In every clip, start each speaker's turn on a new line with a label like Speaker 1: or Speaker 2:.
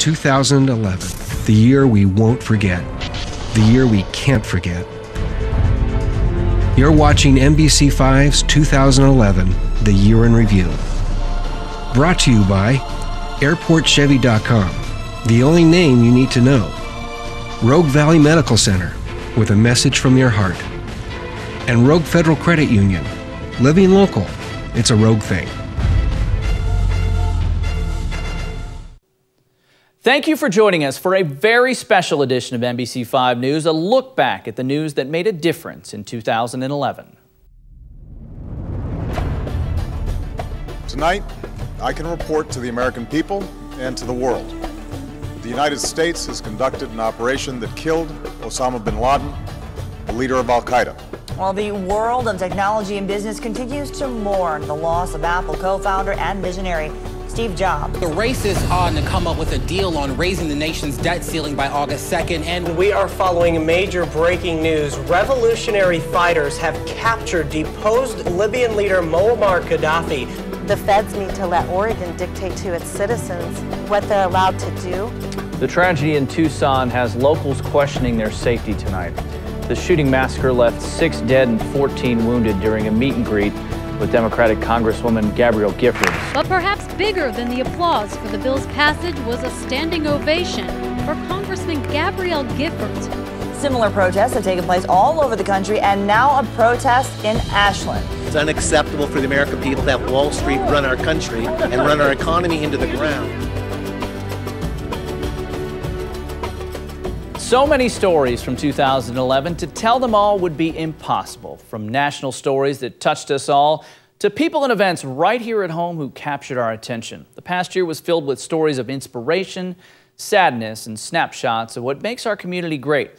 Speaker 1: 2011, the year we won't forget, the year we can't forget. You're watching NBC5's 2011, The Year in Review. Brought to you by AirportChevy.com, the only name you need to know. Rogue Valley Medical Center, with a message from your heart. And Rogue Federal Credit Union, living local, it's a Rogue thing.
Speaker 2: Thank you for joining us for a very special edition of NBC5 News, a look back at the news that made a difference in 2011.
Speaker 3: Tonight, I can report to the American people and to the world. The United States has conducted an operation that killed Osama bin Laden, the leader of Al-Qaeda.
Speaker 4: While the world of technology and business continues to mourn the loss of Apple co-founder and visionary Steve Jobs.
Speaker 5: The race is on to come up with a deal on raising the nation's debt ceiling by August 2nd. And
Speaker 6: we are following major breaking news. Revolutionary fighters have captured deposed Libyan leader Muammar Gaddafi.
Speaker 7: The feds need to let Oregon dictate to its citizens what they're allowed to do.
Speaker 8: The tragedy in Tucson has locals questioning their safety tonight. The shooting massacre left 6 dead and 14 wounded during a meet and greet with Democratic Congresswoman Gabrielle Giffords.
Speaker 9: But perhaps bigger than the applause for the bill's passage was a standing ovation for Congressman Gabrielle Giffords.
Speaker 4: Similar protests have taken place all over the country, and now a protest in Ashland.
Speaker 10: It's unacceptable for the American people to have Wall Street run our country and run our economy into the ground.
Speaker 2: So many stories from 2011, to tell them all would be impossible. From national stories that touched us all, to people and events right here at home who captured our attention. The past year was filled with stories of inspiration, sadness, and snapshots of what makes our community great.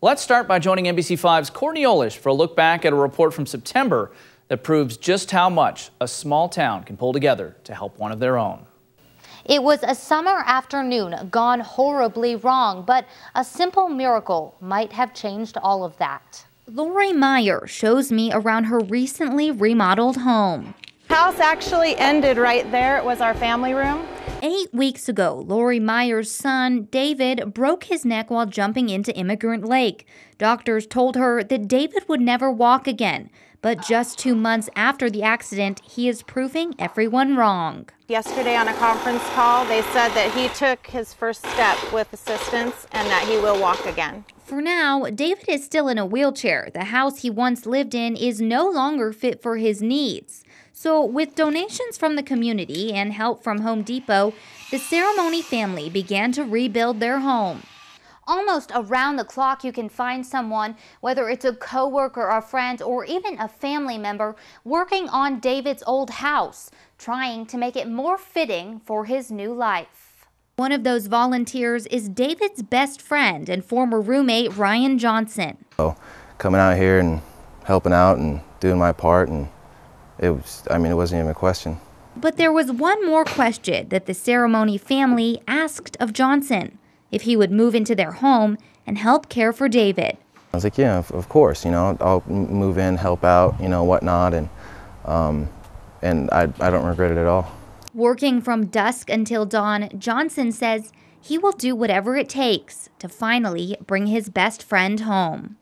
Speaker 2: Let's start by joining NBC5's Courtney Olish for a look back at a report from September that proves just how much a small town can pull together to help one of their own.
Speaker 11: It was a summer afternoon gone horribly wrong, but a simple miracle might have changed all of that.
Speaker 12: Lori Meyer shows me around her recently remodeled home.
Speaker 7: House actually ended right there. It was our family room.
Speaker 12: 8 weeks ago, Lori Meyer's son, David, broke his neck while jumping into Immigrant Lake. Doctors told her that David would never walk again. But just 2 months after the accident, he is proving everyone wrong.
Speaker 7: Yesterday on a conference call, they said that he took his first step with assistance and that he will walk again.
Speaker 12: For now, David is still in a wheelchair. The house he once lived in is no longer fit for his needs. So with donations from the community and help from Home Depot, the Ceremony family began to rebuild their home.
Speaker 11: Almost around the clock, you can find someone, whether it's a coworker, a friend, or even a family member, working on David's old house, trying to make it more fitting for his new life.
Speaker 12: One of those volunteers is David's best friend and former roommate, Ryan Johnson.
Speaker 13: So coming out here and helping out and doing my part, and it wasn't even a question.
Speaker 12: But there was one more question that the Ceremony family asked of Johnson: if he would move into their home and help care for David.
Speaker 13: I was like, yeah, of course, I'll move in, help out, whatnot, and I don't regret it at all.
Speaker 12: Working from dusk until dawn, Johnson says he will do whatever it takes to finally bring his best friend home.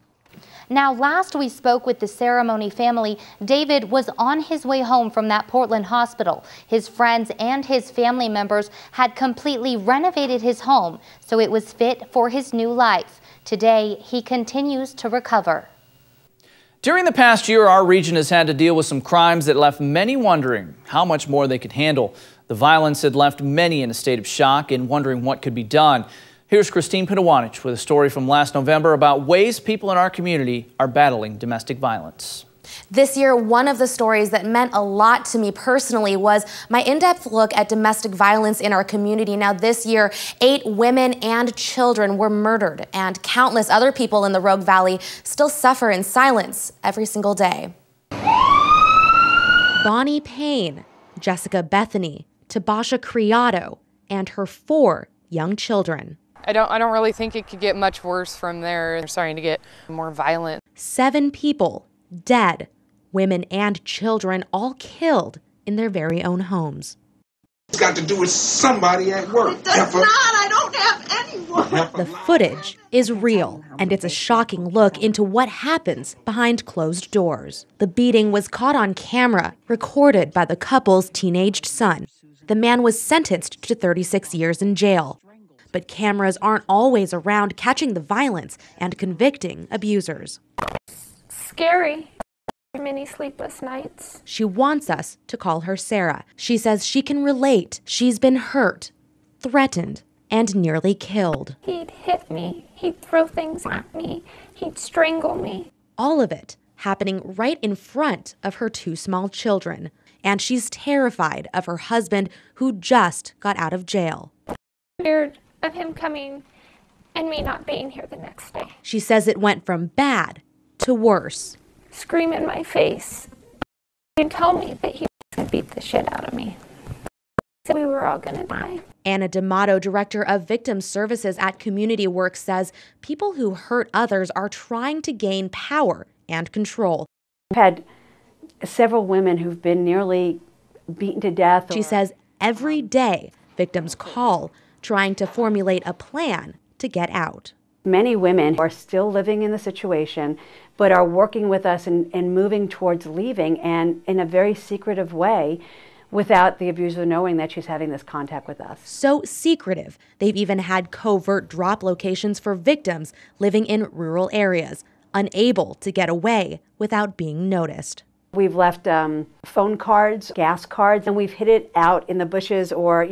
Speaker 11: Now, last we spoke with the Ceremony family, David was on his way home from that Portland hospital. His friends and his family members had completely renovated his home, so it was fit for his new life. Today, he continues to recover.
Speaker 2: During the past year, our region has had to deal with some crimes that left many wondering how much more they could handle. The violence had left many in a state of shock and wondering what could be done. Here's Christine Pinawanich with a story from last November about ways people in our community are battling domestic violence.
Speaker 14: This year, one of the stories that meant a lot to me personally was my in-depth look at domestic violence in our community. Now this year, 8 women and children were murdered, and countless other people in the Rogue Valley still suffer in silence every single day.
Speaker 15: Bonnie Payne, Jessica Bethany, Tabasha Criado, and her 4 young children.
Speaker 16: I don't really think it could get much worse from there. They're starting to get more violent.
Speaker 15: 7 people dead, women and children all killed in their very own homes.
Speaker 17: It's got to do with somebody at work.
Speaker 18: It does not. I don't
Speaker 15: The footage is real, and it's a shocking look into what happens behind closed doors. The beating was caught on camera, recorded by the couple's teenaged son. The man was sentenced to 36 years in jail. But cameras aren't always around catching the violence and convicting abusers.
Speaker 17: Scary. Many sleepless nights.
Speaker 15: She wants us to call her Sarah. She says she can relate. She's been hurt, threatened, and nearly killed.
Speaker 17: He'd hit me. He'd throw things at me. He'd strangle me.
Speaker 15: All of it happening right in front of her two small children. And she's terrified of her husband, who just got out of jail.
Speaker 17: Scared of him coming and me not being here the next day.
Speaker 15: She says it went from bad to worse.
Speaker 17: Scream in my face and tell me that he was going to beat the shit out of me. So we were all going to die.
Speaker 15: Anna D'Amato, director of victim services at Community Work, says people who hurt others are trying to gain power and control.
Speaker 18: I've had several women who've been nearly beaten to death.
Speaker 15: She says every day victims call, trying to formulate a plan to get out.
Speaker 18: Many women are still living in the situation, but are working with us and moving towards leaving, and in a very secretive way, without the abuser knowing that she's having this contact with us.
Speaker 15: So secretive, they've even had covert drop locations for victims living in rural areas, unable to get away without being noticed.
Speaker 18: We've left phone cards, gas cards, and we've hid it out in the bushes or,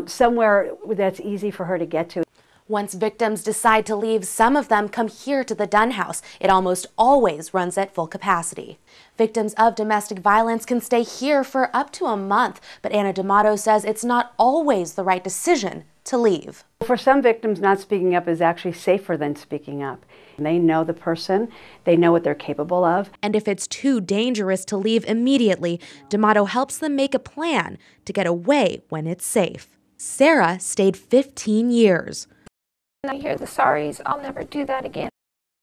Speaker 18: somewhere that's easy for her to get to.
Speaker 14: Once victims decide to leave, some of them come here to the Dunn House. It almost always runs at full capacity. Victims of domestic violence can stay here for up to a month, but Anna D'Amato says it's not always the right decision to leave.
Speaker 18: For some victims, not speaking up is actually safer than speaking up. They know the person, they know what they're capable of.
Speaker 15: And if it's too dangerous to leave immediately, D'Amato helps them make a plan to get away when it's safe. Sarah stayed 15 years.
Speaker 17: I hear the sorries, I'll never do that again.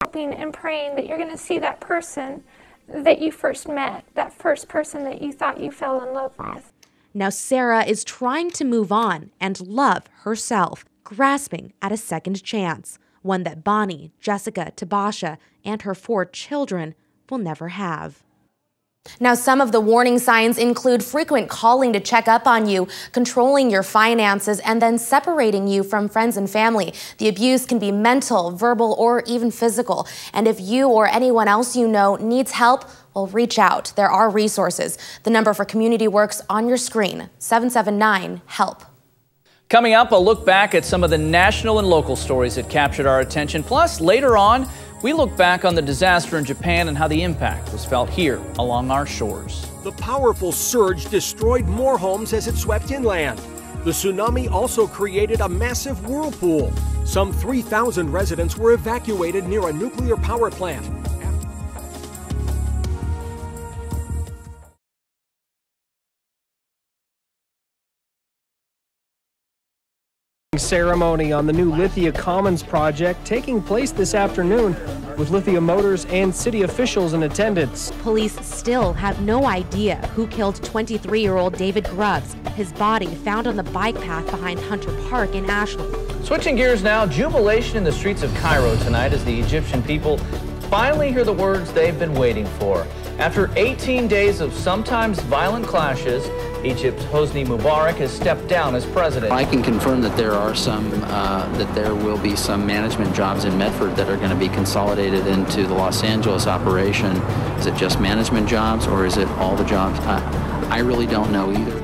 Speaker 17: Hoping and praying that you're going to see that person that you first met, that first person that you thought you fell in love with.
Speaker 15: Now Sarah is trying to move on and love herself, grasping at a second chance, one that Bonnie, Jessica, Tabasha, and her 4 children will never have.
Speaker 14: Now, some of the warning signs include frequent calling to check up on you, controlling your finances, and then separating you from friends and family. The abuse can be mental, verbal, or even physical. And if you or anyone else you know needs help, well, reach out. There are resources. The number for Community Works on your screen, 779-HELP.
Speaker 2: Coming up, a look back at some of the national and local stories that captured our attention. Plus, later on, we look back on the disaster in Japan and how the impact was felt here along our shores.
Speaker 19: The powerful surge destroyed more homes as it swept inland. The tsunami also created a massive whirlpool. Some 3,000 residents were evacuated near a nuclear power plant.
Speaker 20: Ceremony on the new Lithia Commons project taking place this afternoon with Lithia Motors and city officials in attendance.
Speaker 15: Police still have no idea who killed 23-year-old David Grubbs. His body found on the bike path behind Hunter Park in Ashland.
Speaker 2: Switching gears now, jubilation in the streets of Cairo tonight as the Egyptian people finally hear the words they've been waiting for. After 18 days of sometimes violent clashes, Egypt's Hosni Mubarak has stepped down as president.
Speaker 21: I can confirm that there are that there will be some management jobs in Medford that are going to be consolidated into the Los Angeles operation. Is it just management jobs or is it all the jobs? I really don't know either.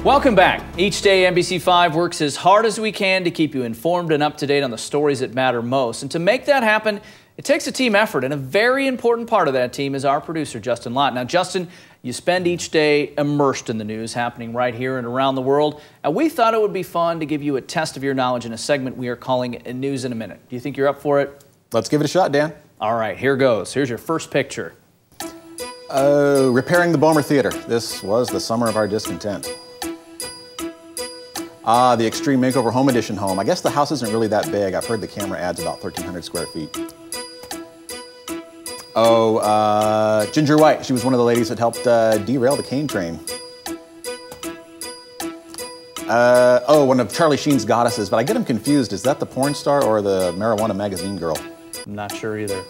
Speaker 2: Welcome back. Each day, NBC5 works as hard as we can to keep you informed and up to date on the stories that matter most. And to make that happen, it takes a team effort, and a very important part of that team is our producer, Justin Lott. Now, Justin, you spend each day immersed in the news happening right here and around the world, and we thought it would be fun to give you a test of your knowledge in a segment we are calling News in a Minute. Do you think you're up for it?
Speaker 22: Let's give it a shot, Dan. All
Speaker 2: right, here goes. Here's your first picture.
Speaker 22: Repairing the Bomer Theater. This was the summer of our discontent. The Extreme Makeover Home Edition home. I guess the house isn't really that big. I've heard the camera adds about 1,300 square feet. Ginger White. She was one of the ladies that helped derail the cane train. Oh, one of Charlie Sheen's goddesses, but I get him confused. Is that the porn star or the Marijuana Magazine girl?
Speaker 2: I'm not sure either.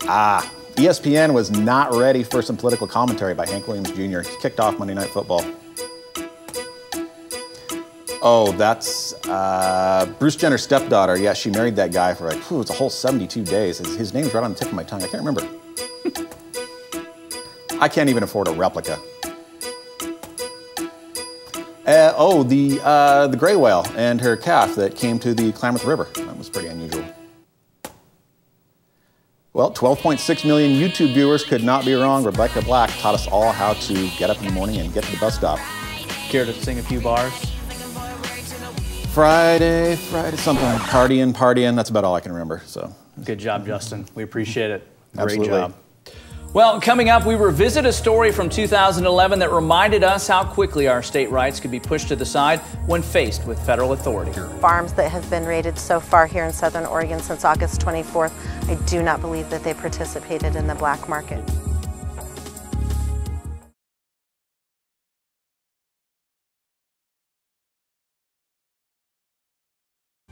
Speaker 22: ESPN was not ready for some political commentary by Hank Williams Jr. He kicked off Monday Night Football. Oh, that's Bruce Jenner's stepdaughter. Yeah, she married that guy for like, it's a whole 72 days. His name's right on the tip of my tongue. I can't remember. I can't even afford a replica. The gray whale and her calf that came to the Klamath River. That was pretty unusual. Well, 12.6 million YouTube viewers could not be wrong. Rebecca Black taught us all how to get up in the morning and get to the bus stop.
Speaker 2: Care to sing a few bars?
Speaker 22: Friday, something. Partying, that's about all I can remember. So
Speaker 2: good job, Justin. We appreciate it.
Speaker 22: Absolutely.
Speaker 2: Great job. Well, coming up, we revisit a story from 2011 that reminded us how quickly our state rights could be pushed to the side when faced with federal authority.
Speaker 1: Farms that have been raided so far here in Southern Oregon since August 24th, I do not believe that they participated in the black market.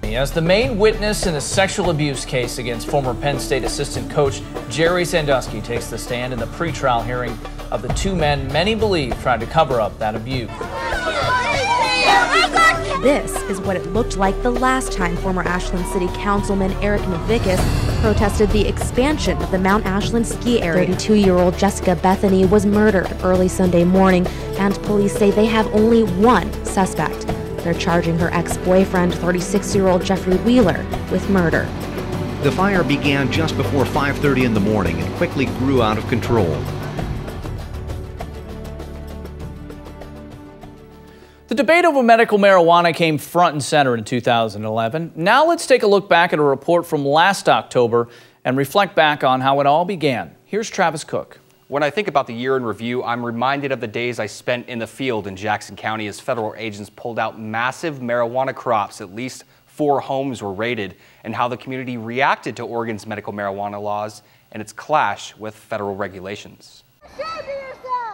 Speaker 2: As the main witness in a sexual abuse case against former Penn State assistant coach Jerry Sandusky takes the stand in the pretrial hearing of the two men many believe tried to cover up that abuse.
Speaker 15: This is what it looked like the last time former Ashland City Councilman Eric Novickis protested the expansion of the Mount Ashland ski area. 32-year-old Jessica Bethany was murdered early Sunday morning, and police say they have only one suspect. They're charging her ex-boyfriend, 36-year-old Jeffrey Wheeler, with murder.
Speaker 3: The fire began just before 5:30 in the morning and quickly grew out of control.
Speaker 2: The debate over medical marijuana came front and center in 2011. Now let's take a look back at a report from last October and reflect back on how it all began. Here's Travis Cook.
Speaker 23: When I think about the year in review, I'm reminded of the days I spent in the field in Jackson County as federal agents pulled out massive marijuana crops. At least 4 homes were raided, and how the community reacted to Oregon's medical marijuana laws and its clash with federal regulations.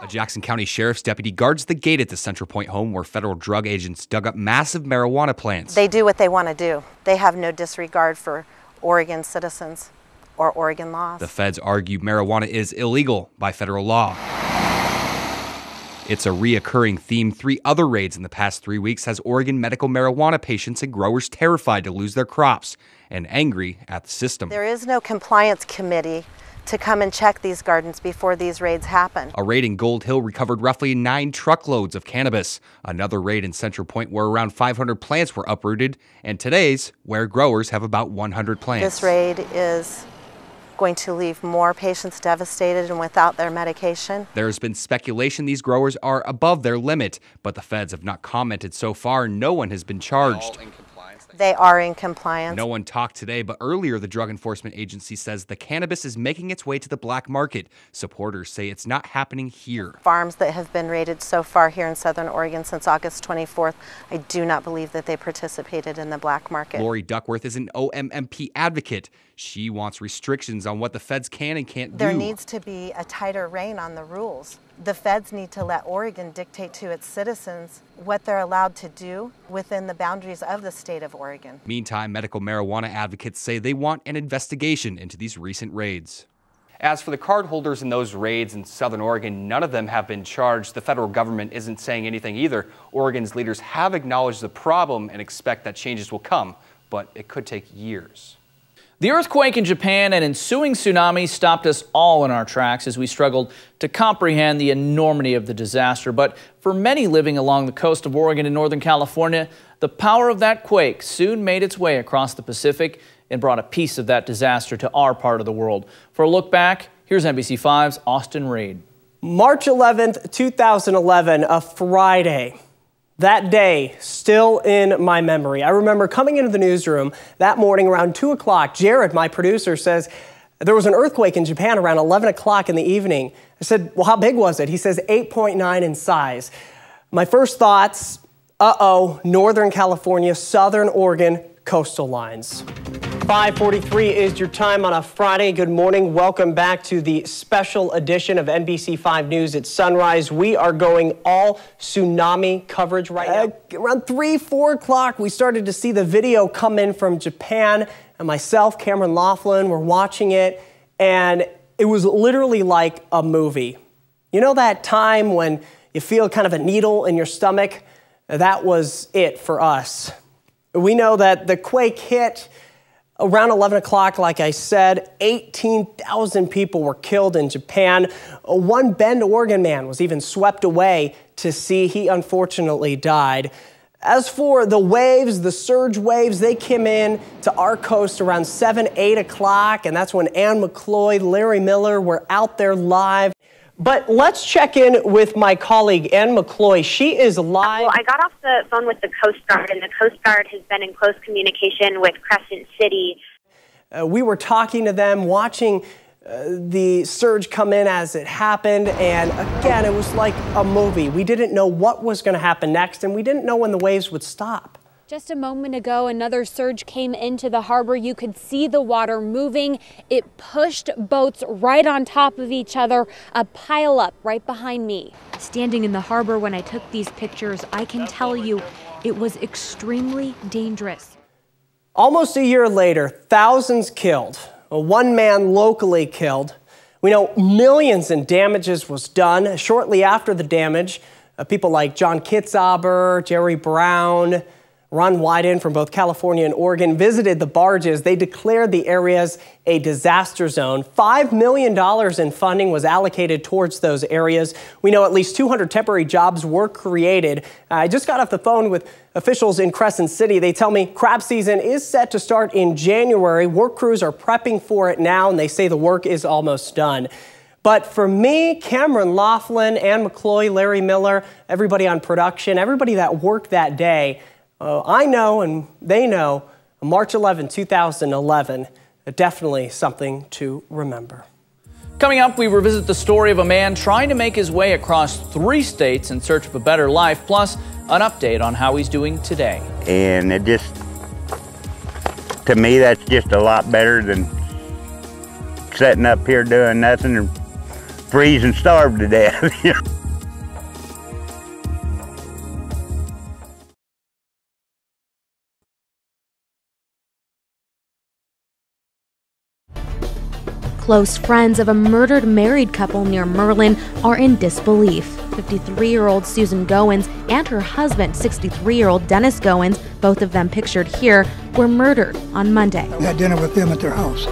Speaker 23: A Jackson County sheriff's deputy guards the gate at the Central Point home where federal drug agents dug up massive marijuana plants.
Speaker 1: They do what they want to do. They have no disregard for Oregon citizens or Oregon laws.
Speaker 23: The feds argue marijuana is illegal by federal law. It's a reoccurring theme. 3 other raids in the past 3 weeks has Oregon medical marijuana patients and growers terrified to lose their crops and angry at the system.
Speaker 1: There is no compliance committee to come and check these gardens before these raids happen.
Speaker 23: A raid in Gold Hill recovered roughly 9 truckloads of cannabis. Another raid in Central Point where around 500 plants were uprooted, and today's where growers have about 100 plants.
Speaker 1: This raid is going to leave more patients devastated and without their medication.
Speaker 23: There's been speculation these growers are above their limit, but the feds have not commented so far. No one has been charged.
Speaker 1: They are in compliance.
Speaker 23: No one talked today, but earlier the Drug Enforcement Agency says the cannabis is making its way to the black market. Supporters say it's not happening here.
Speaker 1: Farms that have been raided so far here in Southern Oregon since August 24th, I do not believe that they participated in the black market.
Speaker 23: Lori Duckworth is an OMMP advocate. She wants restrictions on what the feds can and can't do.
Speaker 1: There needs to be a tighter rein on the rules. The feds need to let Oregon dictate to its citizens what they're allowed to do within the boundaries of the state of Oregon.
Speaker 23: Meantime, medical marijuana advocates say they want an investigation into these recent raids. As for the cardholders in those raids in Southern Oregon, none of them have been charged. The federal government isn't saying anything either. Oregon's leaders have acknowledged the problem and expect that changes will come, but it could take years.
Speaker 2: The earthquake in Japan and ensuing tsunami stopped us all in our tracks as we struggled to comprehend the enormity of the disaster. But for many living along the coast of Oregon and Northern California, the power of that quake soon made its way across the Pacific and brought a piece of that disaster to our part of the world. For a look back, here's NBC5's Austin Reed.
Speaker 6: March 11th, 2011, a Friday. That day, still in my memory. I remember coming into the newsroom that morning around 2 o'clock. Jared, my producer, says there was an earthquake in Japan around 11 o'clock in the evening. I said, well, how big was it? He says 8.9 in size. My first thoughts, Northern California, Southern Oregon coastal lines. 5:43 is your time on a Friday. Good morning. Welcome back to the special edition of NBC 5 News at Sunrise. We are going all tsunami coverage right now. Around 3, 4 o'clock, we started to see the video come in from Japan. And myself, Cameron Laughlin, were watching it. And it was literally like a movie. You know that time when you feel kind of a needle in your stomach? That was it for us. We know that the quake hit around 11 o'clock, like I said. 18,000 people were killed in Japan. One Bend, Oregon man was even swept away to sea. He unfortunately died. As for the waves, the surge waves, they came in to our coast around 7, 8 o'clock, and that's when Ann McCloy, Larry Miller were out there live. But let's check in with my colleague, Ann McCloy. She is live.
Speaker 5: Well, I got off the phone with the Coast Guard, and the Coast Guard has been in close communication with Crescent City.
Speaker 6: We were talking to them, watching the surge come in as it happened, and again, it was like a movie. We didn't know what was going to happen next, and we didn't know when the waves would stop.
Speaker 8: Just a moment ago, another surge came into the harbor. You could see the water moving. It pushed boats right on top of each other, a pile up right behind me.
Speaker 12: Standing in the harbor when I took these pictures, I can tell you it was extremely dangerous.
Speaker 6: Almost a year later, thousands killed. One man locally killed. We know millions in damages was done. Shortly after the damage, people like John Kitzhaber, Jerry Brown, Ron Wyden from both California and Oregon visited the barges. They declared the areas a disaster zone. $5 million in funding was allocated towards those areas. We know at least 200 temporary jobs were created. I just got off the phone with officials in Crescent City. They tell me crab season is set to start in January. Work crews are prepping for it now, and they say the work is almost done. But for me, Cameron Laughlin, Ann McCloy, Larry Miller, everybody on production, everybody that worked that day, I know and they know March 11, 2011, definitely something to remember.
Speaker 2: Coming up, we revisit the story of a man trying to make his way across 3 states in search of a better life, plus an update on how he's doing today.
Speaker 9: And it just, to me, that's just a lot better than sitting up here doing nothing and freeze and starve to death.
Speaker 15: Close friends of a murdered married couple near Merlin are in disbelief. 53-year-old Susan Goins and her husband, 63-year-old Dennis Goins, both of them pictured here, were murdered on Monday.
Speaker 24: We had dinner with them at their house.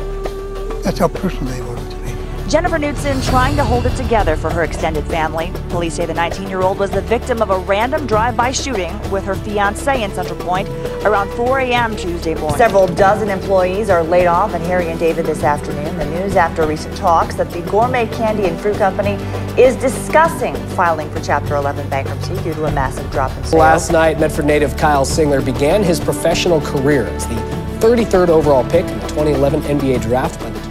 Speaker 24: That's how personal they were to me.
Speaker 4: Jennifer Knutson trying to hold it together for her extended family. Police say the 19-year-old was the victim of a random drive-by shooting with her fiancé in Central Point around 4 a.m. Tuesday morning. Several dozen employees are laid off at Harry and David this afternoon. The news after recent talks that the Gourmet Candy and Fruit Company is discussing filing for Chapter 11 bankruptcy due to a massive drop in sales.
Speaker 20: Last night, Medford native Kyle Singler began his professional career as the 33rd overall pick in the 2011 NBA draft by the Detroit.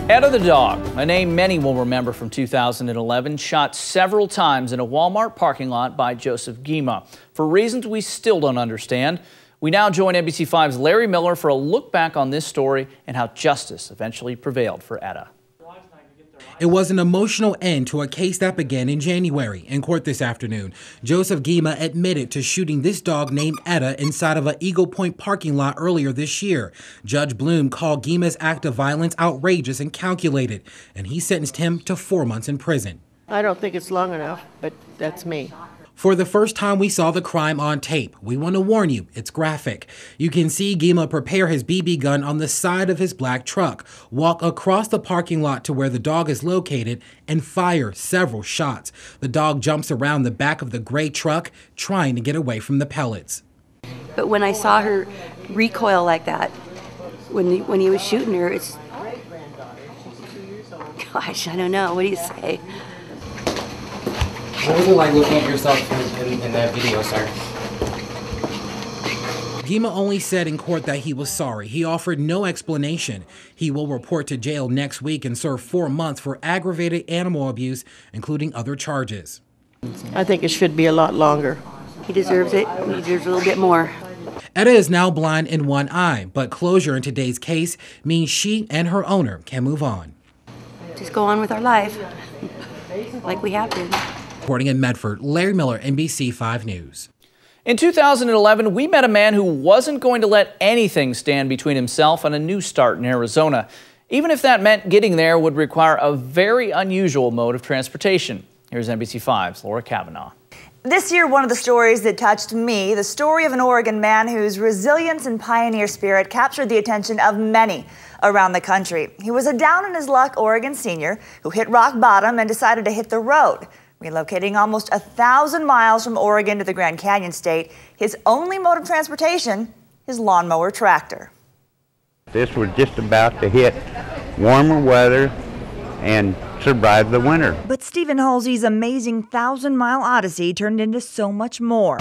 Speaker 2: Etta the dog, a name many will remember from 2011, shot several times in a Walmart parking lot by Joseph Gima. For reasons we still don't understand, we now join NBC5's Larry Miller for a look back on this story and how justice eventually prevailed for Etta.
Speaker 25: It was an emotional end to a case that began in January. In court this afternoon, Joseph Gima admitted to shooting this dog named Etta inside of an Eagle Point parking lot earlier this year. Judge Bloom called Gima's act of violence outrageous and calculated, and he sentenced him to 4 months in prison.
Speaker 26: I don't think it's long enough, but that's me.
Speaker 25: For the first time we saw the crime on tape. We want to warn you, it's graphic. You can see Gima prepare his BB gun on the side of his black truck, walk across the parking lot to where the dog is located, and fire several shots. The dog jumps around the back of the gray truck, trying to get away from the pellets.
Speaker 27: But when I saw her recoil like that, when he was shooting her, it's... Gosh, I don't know. What do you say?
Speaker 28: What was it like looking at yourself in that video, sir?
Speaker 25: Gima only said in court that he was sorry. He offered no explanation. He will report to jail next week and serve 4 months for aggravated animal abuse, including other charges.
Speaker 26: I think it should be a lot longer.
Speaker 27: He deserves it. He deserves a little bit more.
Speaker 25: Etta is now blind in one eye, but closure in today's case means she and her owner can move on.
Speaker 27: Just go on with our life like we have been.
Speaker 25: Reporting in Medford, Larry Miller, NBC 5 News.
Speaker 2: In 2011, we met a man who wasn't going to let anything stand between himself and a new start in Arizona, even if that meant getting there would require a very unusual mode of transportation. Here's NBC 5's Laura Kavanaugh.
Speaker 4: This year, one of the stories that touched me, the story of an Oregon man whose resilience and pioneer spirit captured the attention of many around the country. He was a down-in-his-luck Oregon senior who hit rock bottom and decided to hit the road. Relocating almost 1,000 miles from Oregon to the Grand Canyon state, his only mode of transportation, his lawnmower tractor.
Speaker 9: This was just about to hit warmer weather and survive the winter.
Speaker 4: But Stephen Halsey's amazing 1,000-mile odyssey turned into so much more.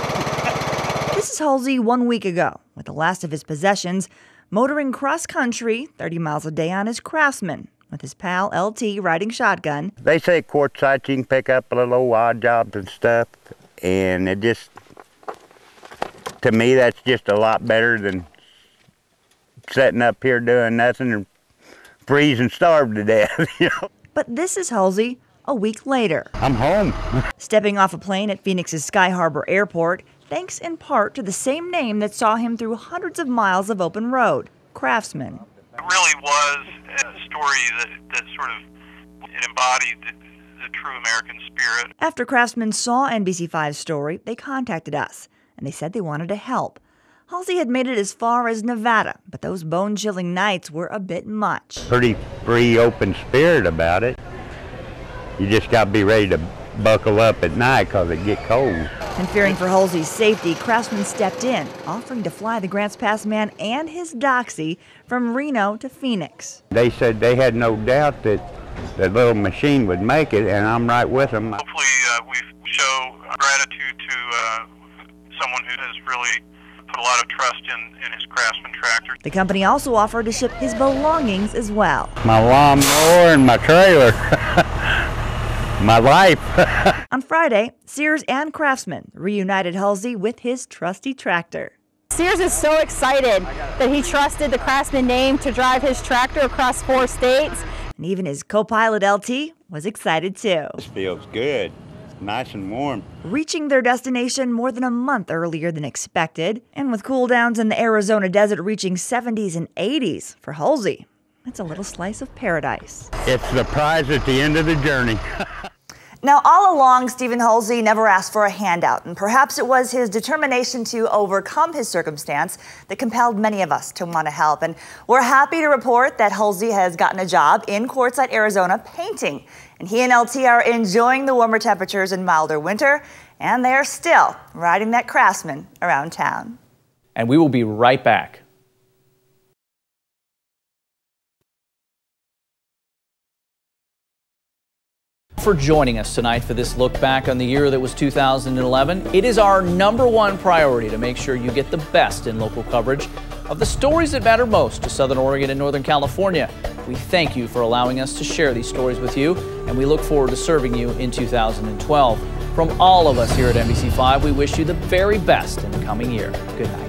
Speaker 4: This is Halsey 1 week ago, with the last of his possessions, motoring cross-country 30 miles a day on his Craftsman, with his pal LT riding shotgun.
Speaker 9: They say quartzite you can pick up a little old odd jobs and stuff, and it just, to me, that's just a lot better than sitting up here doing nothing and freeze and starve to death, you know.
Speaker 4: But this is Halsey a week later.
Speaker 9: I'm home.
Speaker 4: Stepping off a plane at Phoenix's Sky Harbor Airport, thanks in part to the same name that saw him through hundreds of miles of open road, Craftsman.
Speaker 7: It really was a story that sort of embodied the true American spirit.
Speaker 4: After Craftsman saw NBC5's story, they contacted us, and they said they wanted to help. Halsey had made it as far as Nevada, but those bone-chilling nights were a bit much.
Speaker 9: Pretty free, open spirit about it. You just got to be ready to buckle up at night because it get cold.
Speaker 4: And fearing for Halsey's safety, Craftsman stepped in, offering to fly the Grants Pass man and his doxy from Reno to Phoenix.
Speaker 9: They said they had no doubt that the little machine would make it, and I'm right with them.
Speaker 7: Hopefully we show gratitude to someone who has really put a lot of trust in his Craftsman tractor.
Speaker 4: The company also offered to ship his belongings as well.
Speaker 9: My lawnmower and my trailer. My life.
Speaker 4: On Friday, Sears and Craftsman reunited Halsey with his trusty tractor.
Speaker 10: Sears is so excited that he trusted the Craftsman name to drive his tractor across 4 states.
Speaker 4: And even his co-pilot LT was excited too.
Speaker 9: This feels good. Nice and warm.
Speaker 4: Reaching their destination more than a month earlier than expected, and with cool downs in the Arizona desert reaching 70s and 80s for Halsey. It's a little slice of paradise.
Speaker 9: It's the prize at the end of the journey.
Speaker 4: Now, all along, Stephen Halsey never asked for a handout, and perhaps it was his determination to overcome his circumstance that compelled many of us to want to help. And we're happy to report that Halsey has gotten a job in Quartzsite, Arizona, painting. And he and LT are enjoying the warmer temperatures and milder winter, and they are still riding that Craftsman around town.
Speaker 2: And we will be right back. For joining us tonight for this look back on the year that was 2011. It is our #1 priority to make sure you get the best in local coverage of the stories that matter most to Southern Oregon and Northern California. We thank you for allowing us to share these stories with you, and we look forward to serving you in 2012. From all of us here at NBC5, we wish you the very best in the coming year. Good night.